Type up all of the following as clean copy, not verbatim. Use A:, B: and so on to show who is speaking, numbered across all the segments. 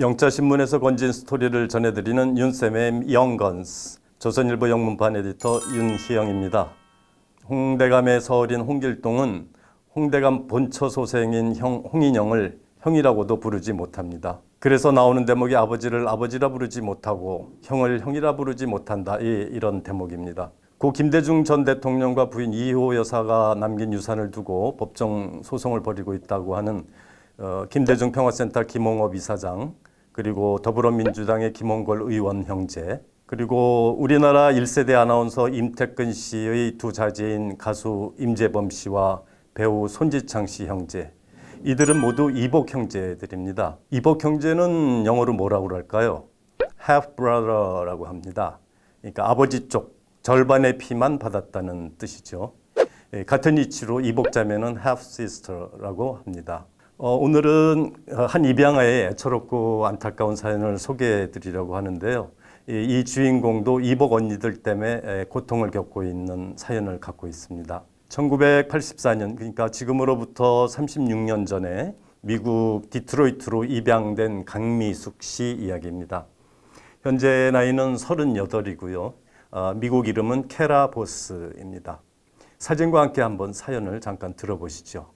A: 영자신문에서 건진 스토리를 전해드리는 윤쌤의 영건스, 조선일보 영문판 에디터 윤희영입니다. 홍대감의 서얼인 홍길동은 홍대감 본처 소생인 홍인영을 형이라고도 부르지 못합니다. 그래서 나오는 대목이 아버지를 아버지라 부르지 못하고 형을 형이라 부르지 못한다, 이런 대목입니다. 고 김대중 전 대통령과 부인 이호 여사가 남긴 유산을 두고 법정 소송을 벌이고 있다고 하는 김대중 평화센터 김홍업 이사장, 그리고 더불어민주당의 김홍걸 의원 형제, 그리고 우리나라 1세대 아나운서 임태근 씨의 두 자제인 가수 임재범 씨와 배우 손지창 씨 형제, 이들은 모두 이복 형제들입니다. 이복 형제는 영어로 뭐라고 할까요? half brother라고 합니다. 그러니까 아버지 쪽 절반의 피만 받았다는 뜻이죠. 같은 이치로 이복 자매는 half sister라고 합니다. 오늘은 한 입양아의 애처롭고 안타까운 사연을 소개해 드리려고 하는데요. 이 주인공도 이복 언니들 때문에 고통을 겪고 있는 사연을 갖고 있습니다. 1984년, 그러니까 지금으로부터 36년 전에 미국 디트로이트로 입양된 강미숙 씨 이야기입니다. 현재 나이는 38이고요. 미국 이름은 케라 보스입니다. 사진과 함께 한번 사연을 잠깐 들어보시죠.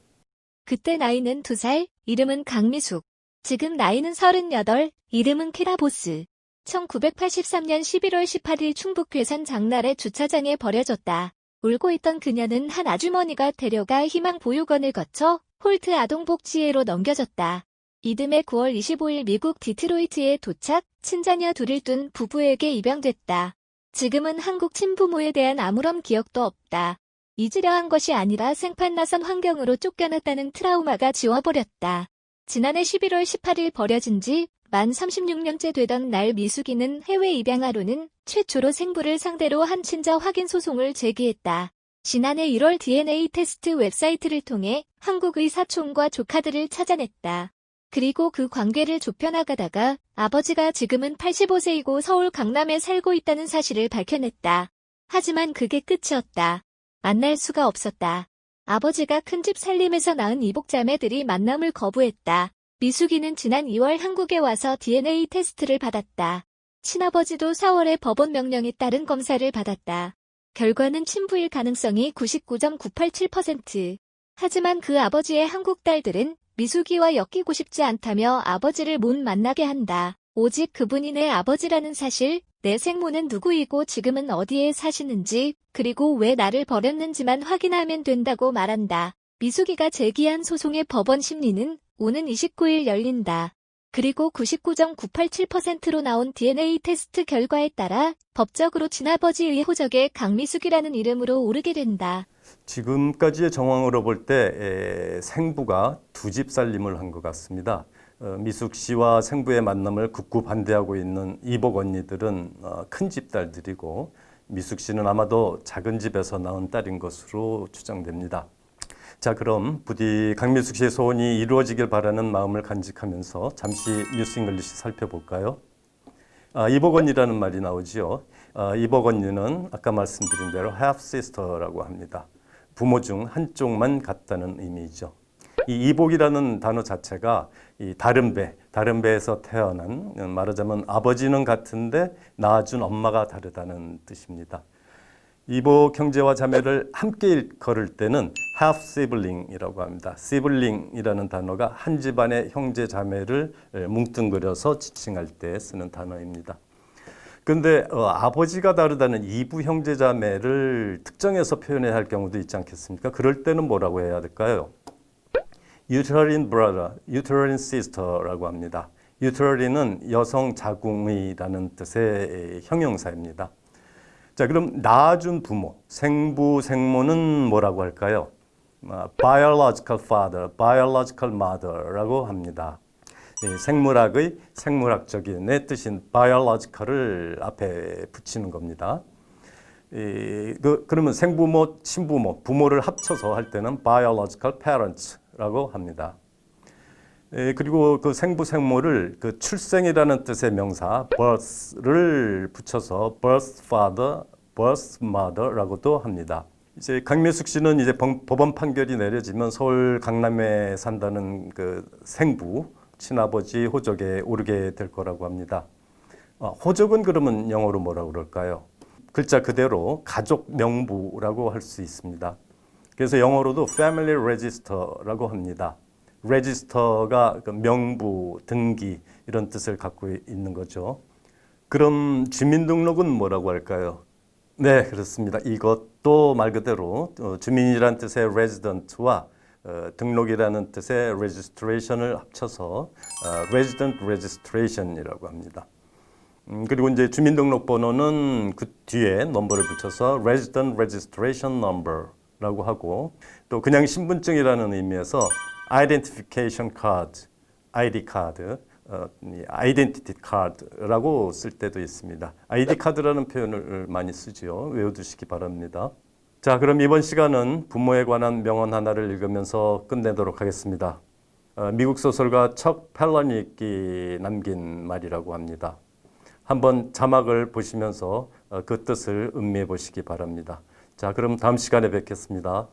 B: 그때 나이는 2살, 이름은 강미숙. 지금 나이는 38, 이름은 케라보스. 1983년 11월 18일 충북 괴산 장날의 주차장에 버려졌다. 울고 있던 그녀는 한 아주머니가 데려가 희망보육원을 거쳐 홀트 아동복지회로 넘겨졌다. 이듬해 9월 25일 미국 디트로이트에 도착, 친자녀 둘을 둔 부부에게 입양됐다. 지금은 한국 친부모에 대한 아무런 기억도 없다. 잊으려 한 것이 아니라 생판 낯선 환경으로 쫓겨났다는 트라우마가 지워버렸다. 지난해 11월 18일 버려진 지 만 36년째 되던 날 미숙이는 해외 입양아로는 최초로 생부를 상대로 한 친자 확인 소송을 제기했다. 지난해 1월 DNA 테스트 웹사이트를 통해 한국의 사촌과 조카들을 찾아냈다. 그리고 그 관계를 좁혀나가다가 아버지가 지금은 85세이고 서울 강남에 살고 있다는 사실을 밝혀냈다. 하지만 그게 끝이었다. 만날 수가 없었다. 아버지가 큰 집 살림에서 낳은 이복자매들이 만남을 거부했다. 미숙이는 지난 2월 한국에 와서 DNA 테스트를 받았다. 친아버지도 4월에 법원 명령에 따른 검사를 받았다. 결과는 친부일 가능성이 99.987%. 하지만 그 아버지의 한국 딸들은 미숙이와 엮이고 싶지 않다며 아버지를 못 만나게 한다. 오직 그분이 내 아버지라는 사실, 내 생모는 누구이고 지금은 어디에 사시는지, 그리고 왜 나를 버렸는지만 확인하면 된다고 말한다. 미숙이가 제기한 소송의 법원 심리는 오는 29일 열린다. 그리고 99.987%로 나온 DNA 테스트 결과에 따라 법적으로 친아버지의 호적에 강미숙이라는 이름으로 오르게 된다.
A: 지금까지의 정황으로 볼 때 생부가 두 집 살림을 한 것 같습니다. 미숙 씨와 생부의 만남을 극구 반대하고 있는 이복 언니들은 큰 집 딸들이고, 미숙 씨는 아마도 작은 집에서 낳은 딸인 것으로 추정됩니다. 자, 그럼 부디 강미숙 씨의 소원이 이루어지길 바라는 마음을 간직하면서 잠시 뉴스 잉글리시 살펴볼까요? 이복 언니라는 말이 나오지요. 이복 언니는 아까 말씀드린 대로 half sister라고 합니다. 부모 중 한쪽만 같다는 의미죠. 이 이복이라는 단어 자체가 이 다른 배에서 태어난, 말하자면 아버지는 같은데 낳아준 엄마가 다르다는 뜻입니다. 이복 형제와 자매를 함께 일컬을 때는 half sibling이라고 합니다. sibling이라는 단어가 한 집안의 형제 자매를 뭉뚱그려서 지칭할 때 쓰는 단어입니다. 그런데 아버지가 다르다는 이부 형제 자매를 특정해서 표현해야 할 경우도 있지 않겠습니까? 그럴 때는 뭐라고 해야 될까요? uterine brother, uterine sister라고 합니다. uterine은 여성 자궁의라는 뜻의 형용사입니다. 자, 그럼 낳아준 부모, 생부, 생모는 뭐라고 할까요? biological father, biological mother라고 합니다. 생물학의 생물학적인의 뜻인 biological을 앞에 붙이는 겁니다. 그러면 생부모, 친부모, 부모를 합쳐서 할 때는 biological parents라고 합니다. 그리고 그 생부 생모를 그 출생이라는 뜻의 명사 birth를 붙여서 birth father, birth mother라고도 합니다. 이제 강미숙 씨는 이제 법원 판결이 내려지면 서울 강남에 산다는 그 생부 친아버지 호적에 오르게 될 거라고 합니다. 호적은 그러면 영어로 뭐라고 그럴까요? 글자 그대로 가족 명부라고 할 수 있습니다. 그래서 영어로도 Family Register라고 합니다. Register가 그 명부, 등기 이런 뜻을 갖고 있는 거죠. 그럼 주민등록은 뭐라고 할까요? 네, 그렇습니다. 이것도 말 그대로 주민이란 뜻의 resident와 등록이라는 뜻의 registration을 합쳐서 resident registration이라고 합니다. 그리고 이제 주민등록번호는 그 뒤에 넘버를 붙여서 resident registration number라고 하고 또 그냥 신분증이라는 의미에서 identification card, ID 카드, 아이덴티티 카드라고 쓸 때도 있습니다. 아이디 카드라는 표현을 많이 쓰지요. 외워두시기 바랍니다. 자, 그럼 이번 시간은 부모에 관한 명언 하나를 읽으면서 끝내도록 하겠습니다. 미국 소설가 척 팰러닉이 남긴 말이라고 합니다. 한번 자막을 보시면서 그 뜻을 음미해 보시기 바랍니다. 자, 그럼 다음 시간에 뵙겠습니다.